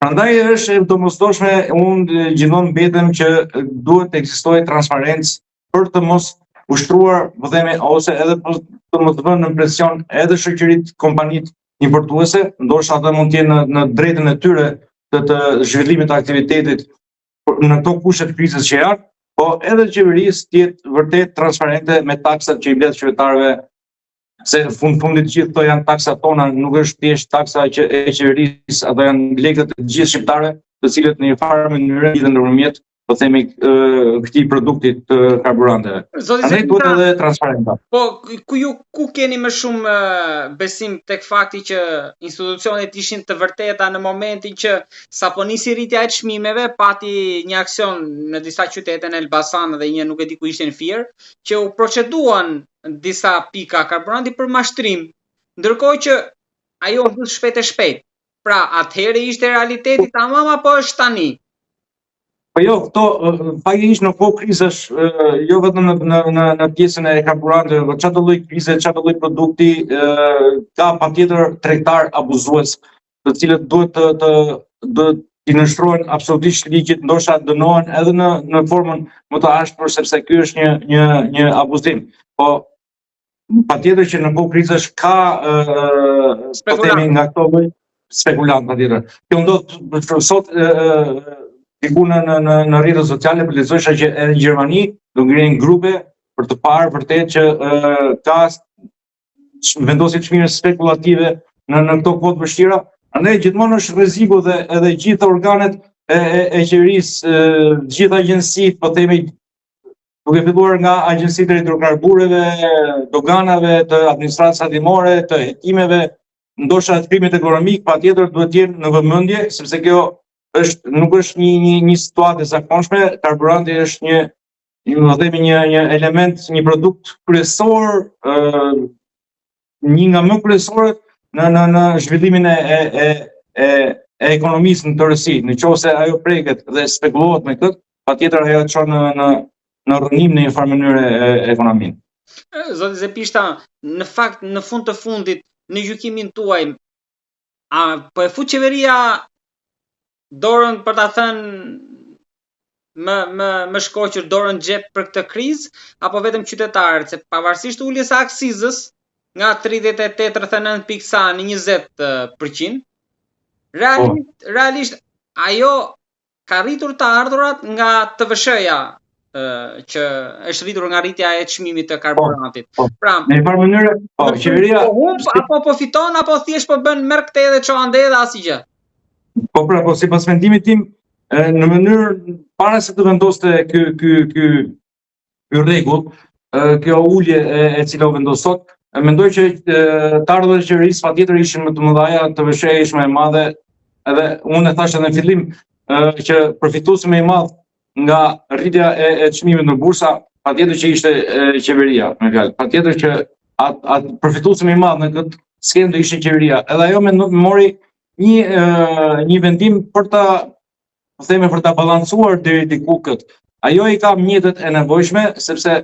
Prandaj është e domosdoshme, unë gjithmonë mbetem që duhet të ekzistojë transparencë për të mos ushtruar, po themi, ose edhe të mos vënë në presion edhe shoqëritë, kompanitë importuese, ndoshta ata mund të jenë në drejtën e tyre të zhvillimit të aktivitetit në këto kushte të krizës që janë, po edhe qeverisë të jetë vërtet transparente me taksat që i blet qytetarëve, se fundit gjithë këto janë taksat tona, nuk është thjesht taksa që e qeverisë, ato janë lekët e gjithë shqiptarëve, të cilët në një farë mënyrë lidhen nëpërmjet, po themi, këtij produkti të karburanteve. Andaj duhet edhe transparenta. Po ku keni më shumë besim tek fakti që institucionet ishin të vërteta në momentin që sapo nisi rritja e çmimeve, pati një aksion në disa qytete në Elbasan dhe një nuk e di ku ishte në Fier, që u proceduan disa pika karburanti për mashtrim, ndërkohë që ajo ndodh shpejt e shpejt. Pra, atëherë ishte realiteti tamam apo është tani? Po jo, këto faktikisht në kohë krizash, jo vetëm në pjesën e karburanteve, por çdo lloj krize, çdo lloj produkti ka patjetër tregtar abuzues, të cilët duhet t'i nënshtrohen absolutisht ligjit, ndoshta dënohen edhe në formën më të ashpër, sepse ky është një abuzim. Po patjetër që në kohë krizash ka po themi nga këto lloj spekulant patjetër. Kjo ndodh sot diku në rrjetet sociale, për lexojsha që edhe në Gjermani do ngrihen grupe për të parë vërtet që ka vendosje çmime spekulative në këto kohë të vështira. Andaj gjithmonë është rreziku dhe edhe gjithë organet e qeverisë, gjithë agjencitë, po themi, duke filluar nga agjencitë e hidrokarbureve, doganave, të administratës hetimore, të hetimeve, ndoshta krimit ekonomik, patjetër duhet të jenë në vëmendje, sepse kjo nuk është një situatë e zakonshme. Karburanti është një element, një produkt kryesor, një nga më kryesorët në zhvillimin e ekonomisë në tërësi. Nëse ajo preket dhe spekulohet me këtë, patjetër ajo çon në rrënim në një farë mënyrë ekonominë. Zoti Zepishta, në fakt në fund të fundit, në gjykimin tuaj, po e fut qeveria dorën, për ta thënë më shkoqur, dorën xhep për këtë krizë, apo vetëm qytetarët? Se pavarësisht uljes së aksizës nga 38 rreth 9 pikë në 20%, realisht ajo ka rritur të ardhurat nga TVSH-ja, që është rritur nga rritja e çmimit të karburantit. Pra, në një farë mënyrë, qeveria apo po fiton apo thjesht po bën merr këtë dhe çon ande dhe asgjë. Po pra, po sipas mendimit tim, në mënyrë para se të vendoste ky rregull, kjo ulje e cila u vendos sot, mendoj që të ardhurat e qeverisë patjetër ishin më të mëdha, TVSH-ja ishte më e madhe, edhe unë e thash edhe në fillim që përfituesi më i madh nga rritja e çmimit në bursa, patjetër që ishte qeveria, me fjalë. Patjetër që atë përfituesi më i madh në këtë skemë do ishte qeveria. Edhe ajo mori një vendim për ta balancuar deri diku këtë. Ajo i ka mjetet e nevojshme, sepse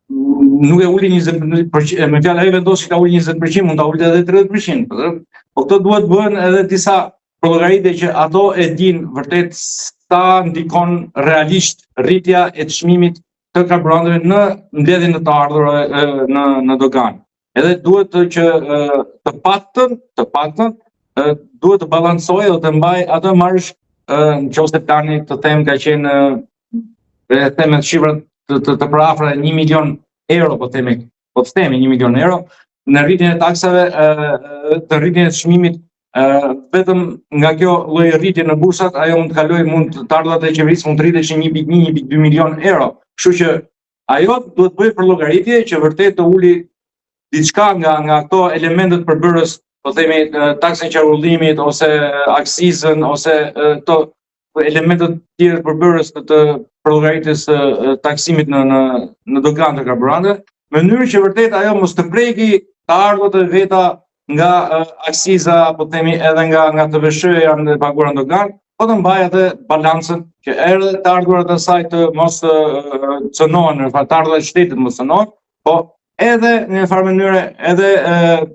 nuk e uli 20%, me fjalë ajo vendos që ka uli 20%, mund ta ulë edhe 30%. Po këto duhet bëhen edhe disa llogaritje që ato e dinë vërtet sa ndikon realisht rritja e çmimit të karburanteve në mbledhjen e të ardhurave në dogan. Edhe duhet që të paktën duhet të balancojë dhe të mbaj atë marrësh, nëse plani të them ka qenë me shifrat të përafra 1 milion euro, po të themi 1 milion euro, në rritjen e taksave, të rritjen e çmimit, vetëm nga kjo lloj rritje në bursat, ajo mund të ardhurat e qeverisë mund të rriteshin 1,2 milion euro. Kështu që ajo duhet bëjë për llogaritje që vërtet të uli diçka nga këto elementet përbërës, po themi taksën e qarkullimit ose aksizën ose këto elementet tjerë përbërës të llogaritjes taksimit në dogan të karburanteve, në mënyrë që vërtet ajo mos të preki të ardhurat e veta nga aksiza, po themi edhe nga TVSH janë të paguara në dogan, po të mbaj atë balancën që edhe të ardhurat e saj të mos cënohen, në fakt të ardhurat e shtetit mos cënohen, po edhe në një farë mënyrë edhe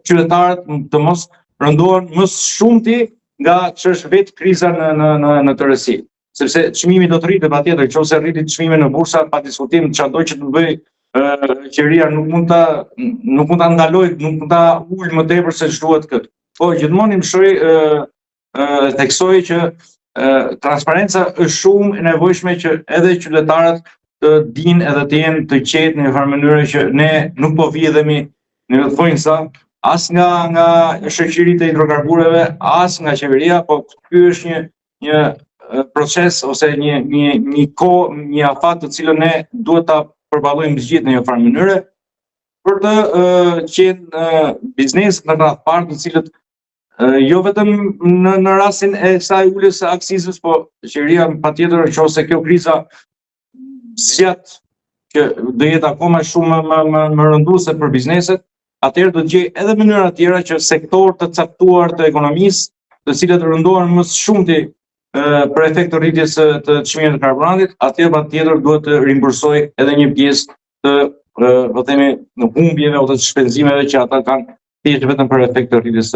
qytetarët të mos rëndohen më shumti nga ç'është vetë kriza në tërësi. Sepse çmimi do të rritet patjetër, nëse rritet çmimi në bursa, pa diskutim çdo që të bëj qeveria nuk mund ta ndaloj, nuk mund ta ulë më tepër se ç'duhet këtë. Po gjithmonë më shoj theksoj që transparenca është shumë e nevojshme që edhe qytetarët të dinë edhe të jenë të qetë në një farë mënyrë që ne nuk po vjedhemi në thonjsa as nga shoqëritë e hidrokarbureve, as nga qeveria, po ky është një proces ose një kohë, një afat të cilën ne duhet ta përballojmë gjithë në një farë mënyrë për të qenë biznes në radhë parë, të cilët jo vetëm në rastin e kësaj uljes së aksizës, po qeveria patjetër nëse kjo kriza zgjat që do jetë akoma shumë më rënduese për bizneset, atëherë do të gjej edhe mënyra tjera që sektor të caktuar të ekonomisë, të cilët rëndohen më shumëti për efekt të rritjes të çmimit të karburantit, atëherë patjetër duhet të rimbursoj edhe një pjesë të po themi në humbjeve ose të shpenzimeve që ata kanë thjesht vetëm për efekt të rritjes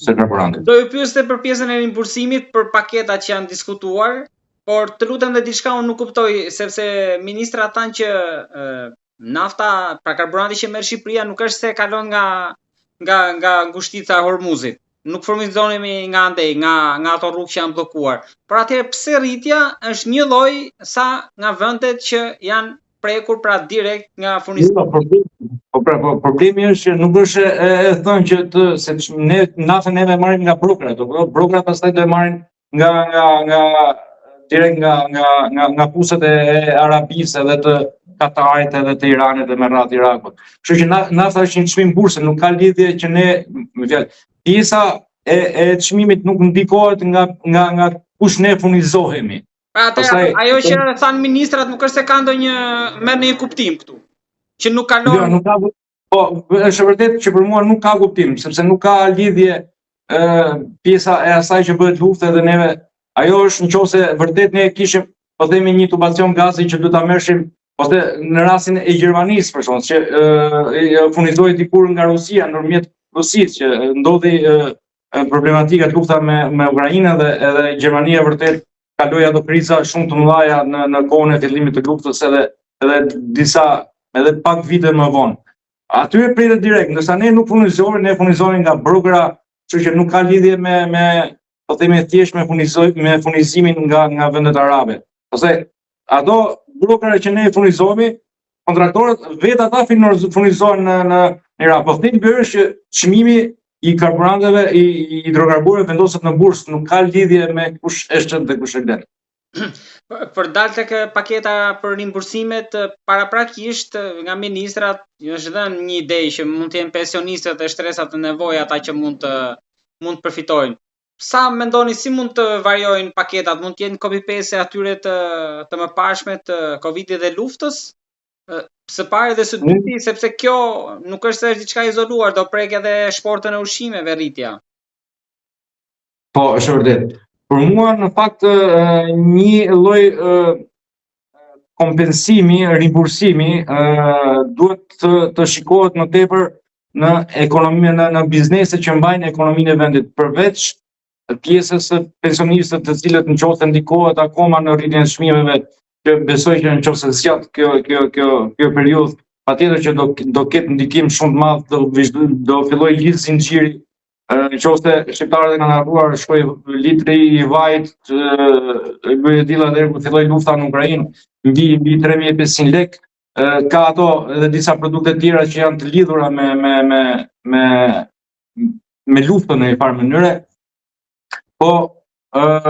së karburantit. Do ju pyeste për pjesën e rimbursimit për paketat që janë diskutuar, por të lutem dhe diçka unë nuk kuptoj, sepse ministra thanë që nafta, pra karburanti që merr Shqipëria nuk është se kalon nga ngushtica e Hormuzit. Nuk furnizonemi nga andej, nga ato rrugë që janë bllokuar. Por atëherë pse rritja është një lloj sa nga vendet që janë prekur pra direkt nga furnizimi? Problemi është që nuk është e thënë që se ne naftën neve marrim nga brokrat, brokrat pastaj do e marrin direkt nga pusat e Arabisë edhe të Katarit edhe të Iranit dhe me radhë Irakut. Kështu që nafta është një çmim burse, nuk ka lidhje që ne, me fjalë, pjesa e çmimit nuk ndikohet nga kush ne furnizohemi. Atëherë, ajo që thanë ministrat nuk është se ka merr në një kuptim këtu. Që nuk kalon. Jo, nuk ka. Po, është vërtet që për mua nuk ka kuptim, sepse nuk ka lidhje pjesa e asaj që bëhet luftë edhe neve. Ajo është nëse vërtet ne kishim, po themi, një tubacion gazi që do ta merrshim, ose në rastin e Gjermanisë për shkak që furnizohej dikur nga Rusia ndërmjet Rusisë që ndodhi problematika lufta me Ukrainën dhe edhe Gjermania vërtet kaloi ato kriza shumë të mëdha në kohën e fillimit të luftës edhe edhe pak vite më vonë. Aty e pritet direkt, ndërsa ne nuk furnizohemi, ne furnizohemi nga brokera, kështu që nuk ka lidhje me po themi thjesht me furnizimin nga vendet arabe. Ose ato brokera që ne furnizohemi, kontraktorët vetë ata furnizohen në Irak. Po themi është që çmimi i karburanteve, i hidrokarbureve vendoset në bursë, nuk ka lidhje me kush është dhe kush e blen. Për dalë tek paketa për rimbursimet, paraprakisht nga ministrat është dhënë një ide që mund të jenë pensionistët e shtresat të nevojë ata që mund të përfitojnë. Sa mendoni si mund të variojnë paketat? Mund të jenë copy-paste atyre të mëparshme të Covidit dhe luftës? Së pari dhe së dyti, sepse kjo nuk është se është diçka izoluar, do prek edhe shportën e ushqimeve rritja. Po, është vërtet. Për mua, në fakt, një lloj kompensimi, rimbursimi duhet të shikohet më tepër në ekonominë, në bizneset që mbajnë ekonominë e vendit, përveç pjesës së pensionistëve të cilët nëse ndikohet akoma në rritjen e çmimeve, që besoj që nëse zgjat kjo periudhë, patjetër që do ketë ndikim shumë të madh, do filloj lidh zinxhiri. Nëse shqiptarët e kanë harruar, shkoi litri i vajit, bëri dilla deri kur filloi lufta në Ukrainë, mbi 3500 lekë. Ka ato edhe disa produkte tjera që janë të lidhura me luftën në një farë mënyre. Po